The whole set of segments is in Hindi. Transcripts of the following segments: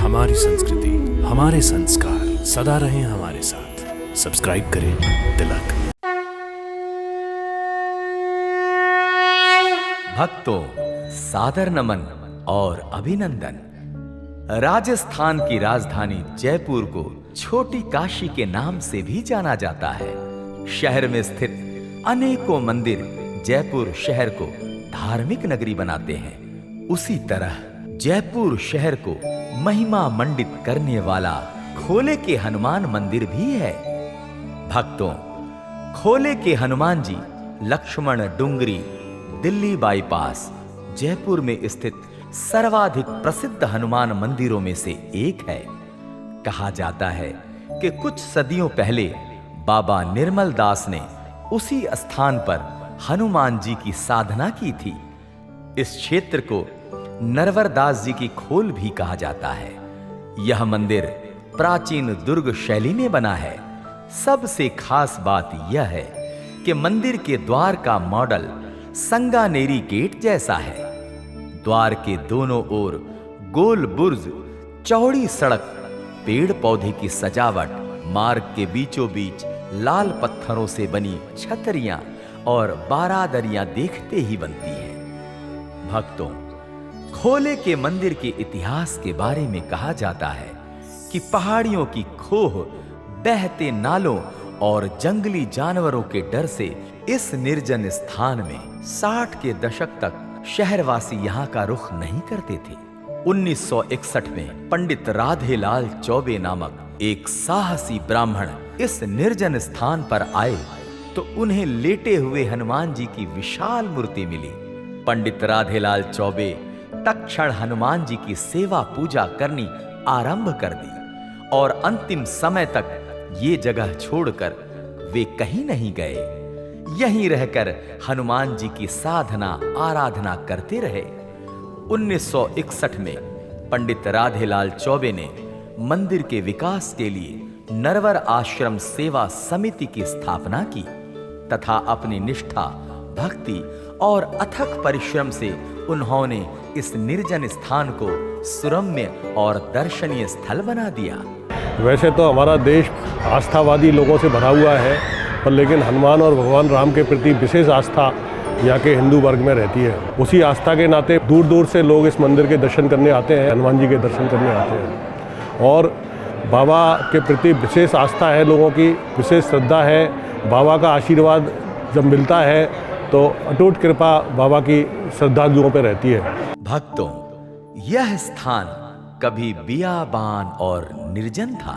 हमारी संस्कृति, हमारे संस्कार सदा रहें हमारे साथ। सब्सक्राइब करें तिलक। भक्तों, सादर नमन और अभिनंदन। राजस्थान की राजधानी जयपुर को छोटी काशी के नाम से भी जाना जाता है। शहर में स्थित अनेकों मंदिर जयपुर शहर को धार्मिक नगरी बनाते हैं। उसी तरह जयपुर शहर को महिमा मंडित करने वाला खोले के हनुमान मंदिर भी है। भक्तों, खोले के हनुमान जी लक्ष्मण डुंगरी, दिल्ली बाईपास, जयपुर में स्थित सर्वाधिक प्रसिद्ध हनुमान मंदिरों में से एक है। कहा जाता है कि कुछ सदियों पहले बाबा निर्मल दास ने उसी स्थान पर हनुमान जी की साधना की थी। इस क्षेत्र को नरवर दास जी की खोल भी कहा जाता है। यह मंदिर प्राचीन दुर्ग शैली में बना है। सबसे खास बात यह है कि मंदिर के द्वार का मॉडल संगानेरी गेट जैसा है। द्वार के दोनों ओर गोल बुर्ज, चौड़ी सड़क, पेड़ पौधे की सजावट, मार्ग के बीचों बीच लाल पत्थरों से बनी छतरियां और बारादरियां देखते ही बनती हैं। भक्तों, खोले के मंदिर के इतिहास के बारे में कहा जाता है कि पहाड़ियों की खोह, बहते नालों और जंगली जानवरों के डर से इस निर्जन स्थान में 60 के दशक तक शहरवासी यहां का रुख नहीं करते थे। 1961 में पंडित राधेलाल चौबे नामक एक साहसी ब्राह्मण इस निर्जन स्थान पर आए तो उन्हें लेटे हुए हनुमान जी की विशाल मूर्ति मिली। पंडित राधेलाल चौबे तत्क्षण हनुमान जी की सेवा पूजा करनी आरंभ कर दी और अंतिम समय तक ये जगह छोड़कर वे कहीं नहीं गए। यहीं रहकर हनुमान जी की साधना आराधना करते रहे। 1961 में पंडित राधेलाल चौबे ने मंदिर के विकास के लिए नरवर आश्रम सेवा समिति की स्थापना की तथा अपनी निष्ठा, भक्ति और अथक परिश्रम से उन्होंने इस निर्जन स्थान को सुरम्य और दर्शनीय स्थल बना दिया। वैसे तो हमारा देश आस्थावादी लोगों से भरा हुआ है, पर लेकिन हनुमान और भगवान राम के प्रति विशेष आस्था यहाँ के हिंदू वर्ग में रहती है। उसी आस्था के नाते दूर दूर से लोग इस मंदिर के दर्शन करने आते हैं, हनुमान जी के दर्शन करने आते हैं। और बाबा के प्रति विशेष आस्था है, लोगों की विशेष श्रद्धा है। बाबा का आशीर्वाद जब मिलता है तो अटूट कृपा बाबा की श्रद्धालुओं पर रहती है। भक्तों, यह स्थान कभी बियाबान और निर्जन था।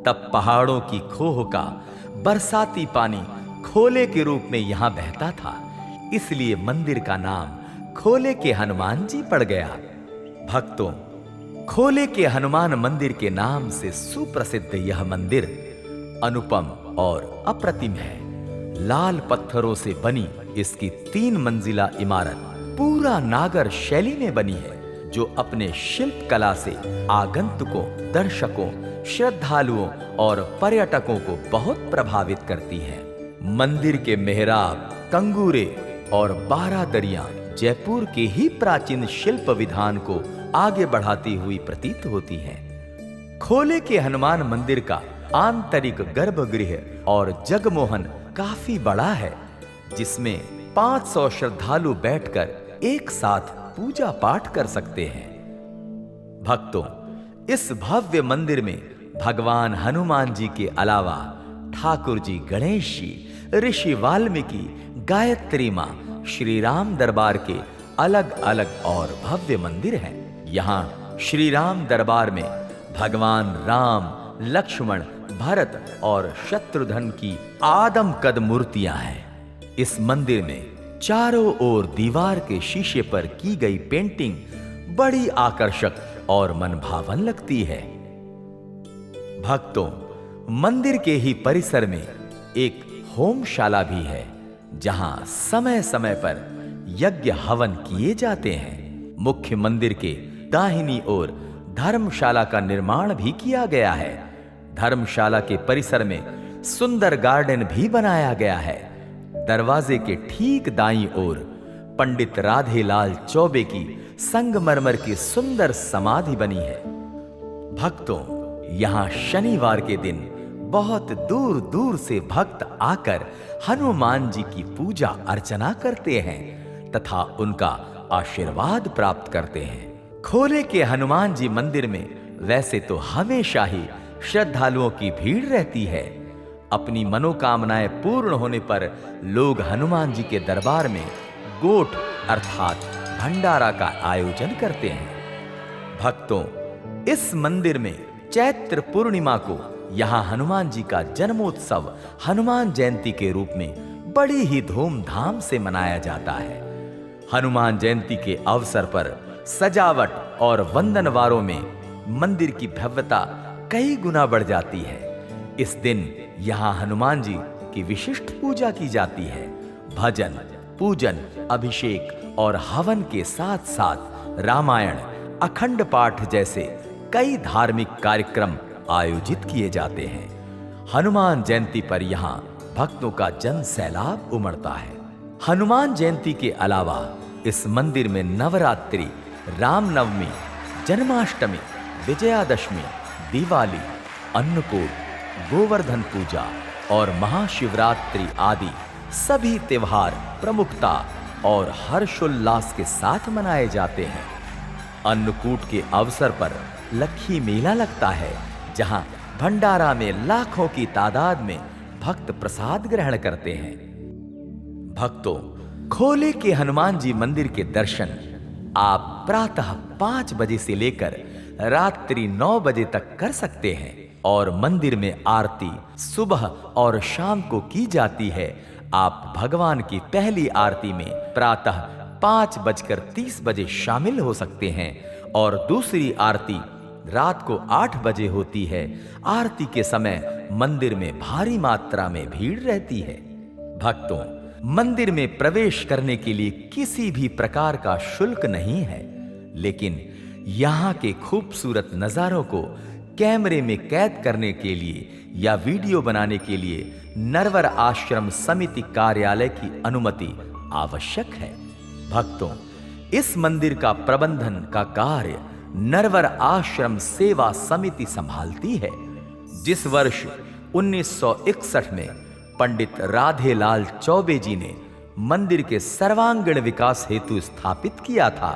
तब पहाड़ों की खोह का बरसाती पानी खोले के रूप में यहां बहता था, इसलिए मंदिर का नाम खोले के हनुमान जी पड़ गया। भक्तों, खोले के हनुमान मंदिर के नाम से सुप्रसिद्ध यह मंदिर अनुपम और अप्रतिम है। लाल पत्थरों से बनी इसकी 3 मंजिला इमारत पूरा नागर शैली में बनी है, जो अपने शिल्प कला से आगंतुकों, दर्शकों, श्रद्धालुओं और पर्यटकों को बहुत प्रभावित करती है। मंदिर के मेहराब, कंगूरे और बारादरियां जयपुर के ही प्राचीन शिल्प विधान को आगे बढ़ाती हुई प्रतीत होती हैं। खोले के हनुमान मंदिर का आंतरिक गर्भगृह और जगमोहन काफी बड़ा है, जिसमें 500 श्रद्धालु बैठकर एक साथ पूजा पाठ कर सकते हैं। भक्तों, इस भव्य मंदिर में भगवान हनुमान जी के अलावा ठाकुर जी गणेश जी, ऋषि वाल्मीकि, गायत्री मां, श्री राम दरबार के अलग अलग और भव्य मंदिर हैं। यहाँ श्री राम दरबार में भगवान राम, लक्ष्मण, भरत और शत्रुघ्न की आदमकद मूर्तियां हैं। इस मंदिर में चारों ओर दीवार के शीशे पर की गई पेंटिंग बड़ी आकर्षक और मनभावन लगती है। भक्तों, मंदिर के ही परिसर में एक होमशाला भी है, जहां समय समय पर यज्ञ हवन किए जाते हैं। मुख्य मंदिर के दाहिनी ओर धर्मशाला का निर्माण भी किया गया है। धर्मशाला के परिसर में सुंदर गार्डन भी बनाया गया है। दरवाजे के ठीक दाईं ओर पंडित राधेलाल चौबे की संगमरमर की सुंदर समाधि बनी है। भक्तों, यहाँ शनिवार के दिन बहुत दूर दूर से भक्त आकर हनुमान जी की पूजा अर्चना करते हैं तथा उनका आशीर्वाद प्राप्त करते हैं। खोले के हनुमान जी मंदिर में वैसे तो हमेशा ही श्रद्धालुओं की भीड़ रहती है। अपनी मनोकामनाएं पूर्ण होने पर लोग हनुमान जी के दरबार में गोठ अर्थात भंडारा का आयोजन करते हैं। भक्तों, इस मंदिर में चैत्र पूर्णिमा को यहाँ हनुमान जी का जन्मोत्सव हनुमान जयंती के रूप में बड़ी ही धूमधाम से मनाया जाता है। हनुमान जयंती के अवसर पर सजावट और वंदनवारों में मंदिर की भव्यता कई गुना बढ़ जाती है। इस दिन यहाँ हनुमान जी की विशिष्ट पूजा की जाती है। भजन, पूजन, अभिषेक और हवन के साथ साथ रामायण, अखंड पाठ जैसे कई धार्मिक कार्यक्रम आयोजित किए जाते हैं। हनुमान जयंती पर यहाँ भक्तों का जन सैलाब उमड़ता है। हनुमान जयंती के अलावा इस मंदिर में नवरात्रि, रामनवमी, जन्माष्टमी, विजयादशमी, दिवाली, अन्नकूट, गोवर्धन पूजा और महाशिवरात्रि आदि सभी त्योहार प्रमुखता और हर्षोल्लास के साथ मनाए जाते हैं। अन्नकूट के अवसर पर लक्खी मेला लगता है, जहां भंडारा में लाखों की तादाद में भक्त प्रसाद ग्रहण करते हैं। भक्तों, खोले के हनुमान जी मंदिर के दर्शन आप प्रातः 5 बजे से लेकर रात्रि 9 बजे तक कर सकते हैं और मंदिर में आरती सुबह और शाम को की जाती है। आप भगवान की पहली आरती में प्रातः 5:30 बजे शामिल हो सकते हैं और दूसरी आरती रात को 8 बजे होती है। आरती के समय मंदिर में भारी मात्रा में भीड़ रहती है। भक्तों, मंदिर में प्रवेश करने के लिए किसी भी प्रकार का शुल्क नहीं है, लेकिन यहाँ के खूबसूरत नजारों को कैमरे में कैद करने के लिए या वीडियो बनाने के लिए नरवर आश्रम समिति कार्यालय की अनुमति आवश्यक है। भक्तों, इस मंदिर का प्रबंधन का कार्य नरवर आश्रम सेवा समिति संभालती है। जिस वर्ष 1961 में पंडित राधेलाल चौबे जी ने मंदिर के सर्वांगीण विकास हेतु स्थापित किया था,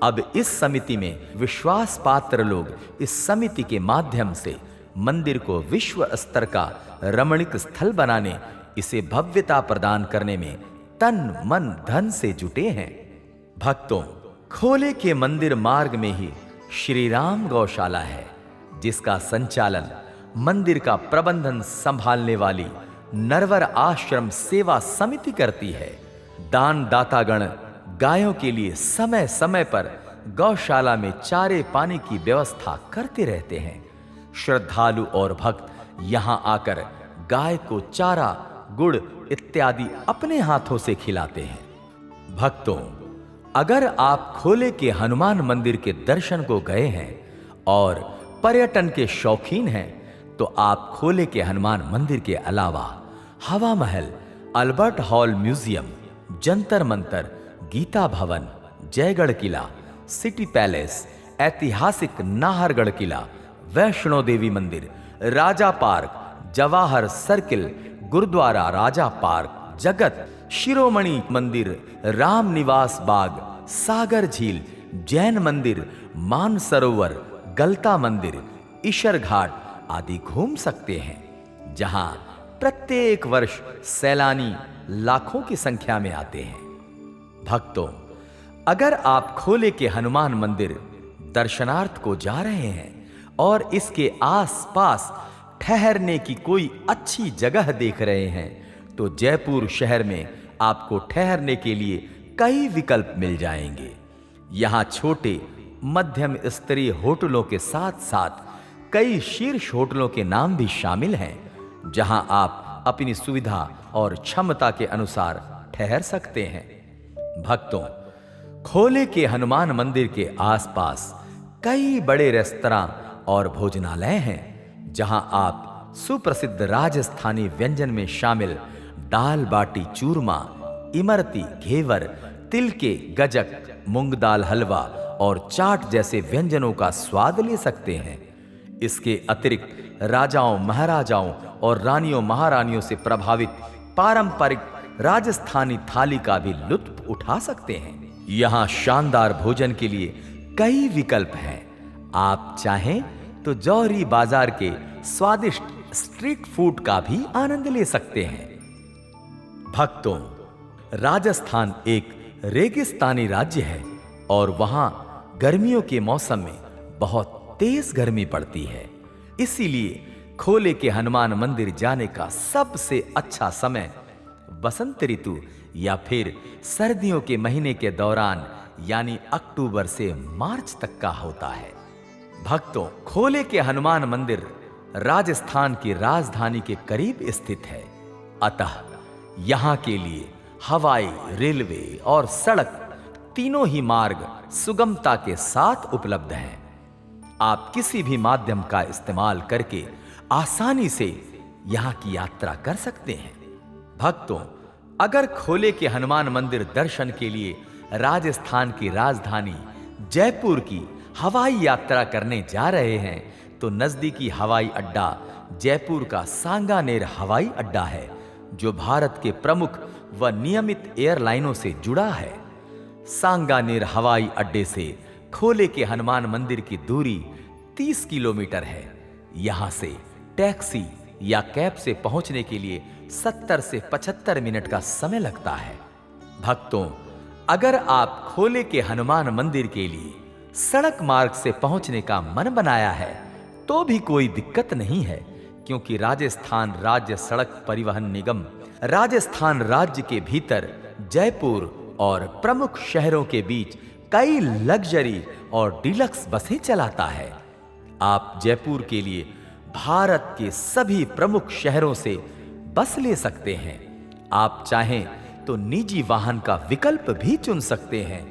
अब इस समिति में विश्वास पात्र लोग इस समिति के माध्यम से मंदिर को विश्व स्तर का रमणीक स्थल बनाने, इसे भव्यता प्रदान करने में तन मन धन से जुटे हैं। भक्तों, खोले के मंदिर मार्ग में ही श्री राम गौशाला है, जिसका संचालन मंदिर का प्रबंधन संभालने वाली नरवर आश्रम सेवा समिति करती है। दान दातागण गायों के लिए समय समय पर गौशाला में चारे पानी की व्यवस्था करते रहते हैं। श्रद्धालु और भक्त यहां आकर गाय को चारा, गुड़ इत्यादि अपने हाथों से खिलाते हैं। भक्तों, अगर आप खोले के हनुमान मंदिर के दर्शन को गए हैं और पर्यटन के शौकीन हैं, तो आप खोले के हनुमान मंदिर के अलावा Hawa Mahal, Albert Hall Museum, Jantar Mantar, Gita Bhawan, Jaigarh किला, सिटी पैलेस, ऐतिहासिक नाहरगढ़ किला, वैष्णो देवी मंदिर, राजा पार्क, जवाहर सर्किल, गुरुद्वारा राजा पार्क, जगत, शिरोमणि मंदिर, राम निवास बाग, सागर झील, जैन मंदिर, मानसरोवर, गलता मंदिर, ईशर घाट आदि घूम सकते हैं, जहां प्रत्येक वर्ष सैलानी लाखों की संख्या में आते हैं। भक्तों, अगर आप खोले के हनुमान मंदिर दर्शनार्थ को जा रहे हैं और इसके आसपास ठहरने की कोई अच्छी जगह देख रहे हैं, तो जयपुर शहर में आपको ठहरने के लिए कई विकल्प मिल जाएंगे। यहाँ छोटे मध्यम स्तरीय होटलों के साथ साथ कई शीर्ष होटलों के नाम भी शामिल हैं, जहां आप अपनी सुविधा और क्षमता के अनुसार ठहर सकते हैं। भक्तों, खोले के हनुमान मंदिर के आसपास कई बड़े रेस्तरां और भोजनालय हैं, जहां आप सुप्रसिद्ध राजस्थानी व्यंजन में शामिल दाल बाटी चूरमा, इमरती, घेवर, तिल के गजक, मूंग दाल हलवा और चाट जैसे व्यंजनों का स्वाद ले सकते हैं। इसके अतिरिक्त राजाओं, महाराजाओं और रानियों महारानियों से प्रभावित पारंपरिक राजस्थानी थाली का भी लुत्फ उठा सकते हैं। यहां शानदार भोजन के लिए कई विकल्प हैं। आप चाहें तो जौहरी बाजार के स्वादिष्ट स्ट्रीट फूड का भी आनंद ले सकते हैं। भक्तों, राजस्थान एक रेगिस्तानी राज्य है और वहां गर्मियों के मौसम में बहुत तेज गर्मी पड़ती है। इसीलिए खोले के हनुमान मंदिर जाने का सबसे अच्छा समय बसंत ऋतु या फिर सर्दियों के महीने के दौरान यानी अक्टूबर से मार्च तक का होता है। भक्तों, खोले के हनुमान मंदिर राजस्थान की राजधानी के करीब स्थित है, अतः यहां के लिए हवाई, रेलवे और सड़क तीनों ही मार्ग सुगमता के साथ उपलब्ध हैं। आप किसी भी माध्यम का इस्तेमाल करके आसानी से यहां की यात्रा कर सकते हैं। भक्तों, अगर खोले के हनुमान मंदिर दर्शन के लिए राजस्थान की राजधानी जयपुर की हवाई यात्रा करने जा रहे हैं तो नजदीकी हवाई अड्डा जयपुर का सांगानेर हवाई अड्डा है, जो भारत के प्रमुख व नियमित एयरलाइनों से जुड़ा है। सांगानेर हवाई अड्डे से खोले के हनुमान मंदिर की दूरी 30 किलोमीटर है। यहां से टैक्सी या कैब से पहुंचने के लिए 70 से 75 मिनट का समय लगता है। भक्तों, अगर आप खोले के हनुमान मंदिर के लिए सड़क मार्ग से पहुंचने का मन बनाया है तो भी कोई दिक्कत नहीं है, क्योंकि राजस्थान राज्य सड़क परिवहन निगम राजस्थान राज्य के भीतर जयपुर और प्रमुख शहरों के बीच कई लग्जरी और डिलक्स बसें चलाता है। आप जयपुर के लिए भारत के सभी प्रमुख शहरों से बस ले सकते हैं। आप चाहें तो निजी वाहन का विकल्प भी चुन सकते हैं।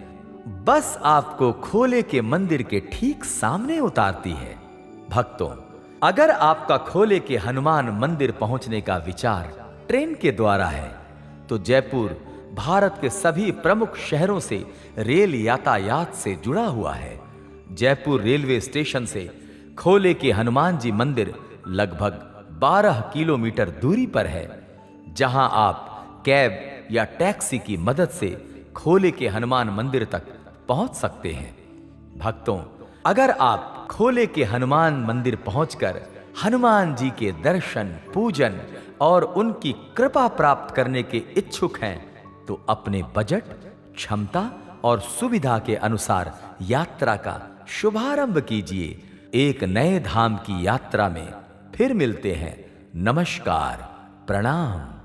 बस आपको खोले के मंदिर के ठीक सामने उतारती है। भक्तों, अगर आपका खोले के हनुमान मंदिर पहुंचने का विचार ट्रेन के द्वारा है तो जयपुर भारत के सभी प्रमुख शहरों से रेल यातायात से जुड़ा हुआ है। जयपुर रेलवे स्टेशन से खोले के हनुमान जी मंदिर लगभग 12 किलोमीटर दूरी पर है, जहां आप कैब या टैक्सी की मदद से खोले के हनुमान मंदिर तक पहुंच सकते हैं। भक्तों, अगर आप खोले के हनुमान मंदिर पहुंचकर हनुमान जी के दर्शन, पूजन और उनकी कृपा प्राप्त करने के इच्छुक हैं तो अपने बजट, क्षमता और सुविधा के अनुसार यात्रा का शुभारंभ कीजिए। एक नए धाम की यात्रा में फिर मिलते हैं। नमस्कार, प्रणाम।